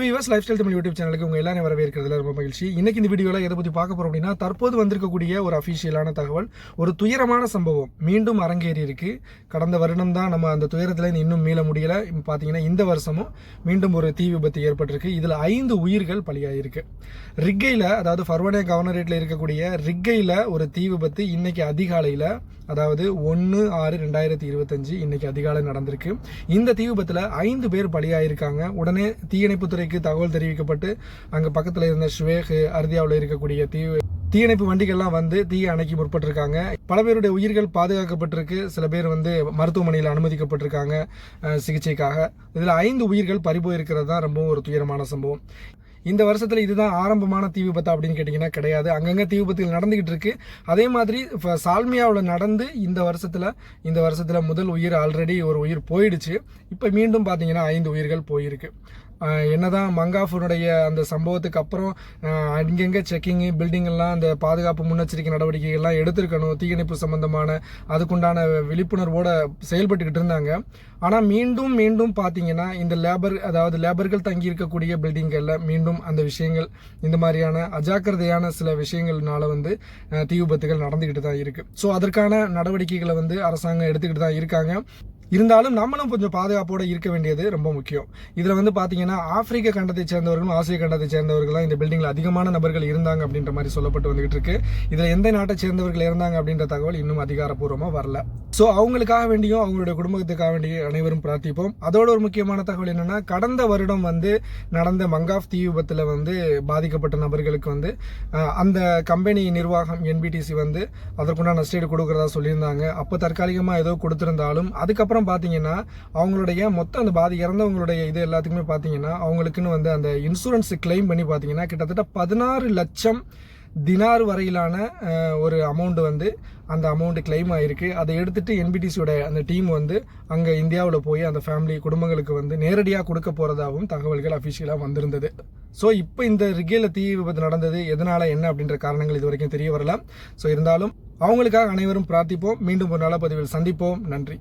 Viewers lifestyle Tamil YouTube சேனலுக்கு உங்கள் எல்லாரும் வரவேற்கிறதுல ரொம்ப மகிழ்ச்சி. இன்னைக்கு இந்த வீடியோவில் எதை பற்றி பார்க்க போகிறோம் அப்படின்னா, தற்போது வந்திருக்கக்கூடிய ஒரு அஃபிஷியலான தகவல், ஒரு துயரமான சம்பவம் மீண்டும் அரங்கேறி இருக்கு. கடந்த வருடம் தான் நம்ம அந்த துயரத்தில் இன்னும் மீள முடியல. பார்த்தீங்கன்னா இந்த வருஷமும் மீண்டும் ஒரு தீ விபத்து ஏற்பட்டிருக்கு. இதில் 5 உயிர்கள் பலியாயிருக்கு. ரிக்கையில், அதாவது ஃபர்வனே கவர்னரேட்டில் இருக்கக்கூடிய ரிக்கையில் ஒரு தீ விபத்து இன்னைக்கு அதிகாலையில், அதாவது 1/6/2025 இன்னைக்கு அதிகாலை நடந்திருக்கு. இந்த தீ விபத்தில் 5 பேர் பலியாயிருக்காங்க. உடனே தீயணைப்புத்துறைக்கு தகவல் தெரிவிக்கப்பட்டு அங்கே பக்கத்தில் இருந்த ஷுவேக் அர்தியாவில் இருக்கக்கூடிய தீயணைப்பு வண்டிகள்லாம் வந்து தீயை அணைக்கி முற்பட்டிருக்காங்க. பல பேருடைய உயிர்கள் பாதுகாக்கப்பட்டிருக்கு. சில பேர் வந்து மருத்துவமனையில் அனுமதிக்கப்பட்டிருக்காங்க சிகிச்சைக்காக. இதில் 5 உயிர்கள் பறிபோயிருக்கிறது தான் ரொம்ப ஒரு துயரமான சம்பவம். இந்த வருஷத்தில் இதுதான் ஆரம்பமான தீ விபத்து அப்படின்னு கேட்டிங்கன்னா கிடையாது. அங்கங்கே தீ விபத்துகள் நடந்துகிட்டு இருக்கு. அதே மாதிரி சால்மியாவில் நடந்து இந்த வருஷத்தில் முதல் உயிர் ஆல்ரெடி ஒரு உயிர் போயிடுச்சு. இப்போ மீண்டும் பார்த்தீங்கன்னா 5 உயிர்கள் போயிருக்கு. என்னதான் மங்காஃபுனுடைய அந்த சம்பவத்துக்கு அப்புறம் அங்கங்கே செக்கிங்கு பில்டிங்கெல்லாம் அந்த பாதுகாப்பு முன்னெச்சரிக்கை நடவடிக்கைகள்லாம் எடுத்திருக்கணும், தீயணைப்பு சம்பந்தமான அதுக்குண்டான விழிப்புணர்வோடு செயல்பட்டுக்கிட்டு இருந்தாங்க. ஆனால் மீண்டும் பார்த்தீங்கன்னா இந்த லேபர்கள் தங்கி இருக்கக்கூடிய பில்டிங்களில் மீண்டும் அந்த விஷயங்கள், இந்த மாதிரியான அஜாக்கிரதையான சில விஷயங்கள்னால வந்து தீ விபத்துகள் நடந்துக்கிட்டு தான் இருக்குது. ஸோ அதற்கான நடவடிக்கைகளை வந்து அரசாங்கம் எடுத்துக்கிட்டு தான் இருக்காங்க. இருந்தாலும் நம்மளும் கொஞ்சம் பாதுகாப்போடு இருக்க வேண்டியது ரொம்ப முக்கியம். இதில் வந்து பார்த்தீங்கன்னா ஆப்பிரிக்க கண்டத்தை சேர்ந்தவர்களும் ஆசிய கண்டத்தை சேர்ந்தவர்களும் இந்த பில்டிங்கில் அதிகமான நபர்கள் இருந்தாங்க அப்படின்ற மாதிரி சொல்லப்பட்டு வந்துகிட்டு இருக்கு. இதில் எந்த நாட்டை சேர்ந்தவர்கள் இருந்தாங்க அப்படின்ற தகவல் இன்னும் அதிகாரப்பூர்வமாக வரல. ஸோ அவங்களுக்காக வேண்டியும் அவங்களுடைய குடும்பத்துக்காக வேண்டியும் அனைவரும் பிரார்த்திப்போம். அதோட ஒரு முக்கியமான தகவல் என்னன்னா, கடந்த வருடம் வந்து நடந்த மங்காஃப் தீ விபத்தில் வந்து பாதிக்கப்பட்ட நபர்களுக்கு வந்து அந்த கம்பெனி நிர்வாகம் NBTC வந்து அதற்குண்டான நஷ்டஈடு கொடுக்கறதா சொல்லியிருந்தாங்க. அப்போ தற்காலிகமாக ஏதோ கொடுத்திருந்தாலும் அதுக்கப்புறம் பார்த்தீங்கன்னா அவங்களுடைய மொத்தம் அந்த இறந்தவங்களுடைய இது எல்லாத்துக்குமே பார்த்தீங்கன்னா அவங்களுக்குன்னு வந்து அந்த இன்சூரன்ஸ் கிளைம் பண்ணி பார்த்தீங்கன்னா கிட்டத்தட்ட 16 லட்சம் தினார் வரையிலான ஒரு அமௌண்ட் வந்து அந்த அமௌண்ட் கிளைம் ஆகிருக்கு. அதை எடுத்துகிட்டு NBTCயோட அந்த டீம் வந்து அங்கே இந்தியாவில் போய் அந்த ஃபேமிலி குடும்பங்களுக்கு வந்து நேரடியாக கொடுக்க போகிறதாகவும் தகவல்கள் அஃபிஷியலாக வந்திருந்தது. ஸோ இப்போ இந்த ரிக்கையில் தீ விபத்து நடந்தது எதனால் என்ன அப்படின்ற காரணங்கள் இது வரைக்கும் தெரிய வரலாம். ஸோ இருந்தாலும் அவங்களுக்காக அனைவரும் பிரார்த்திப்போம். மீண்டும் ஒரு நல்ல பதிவில் சந்திப்போம். நன்றி.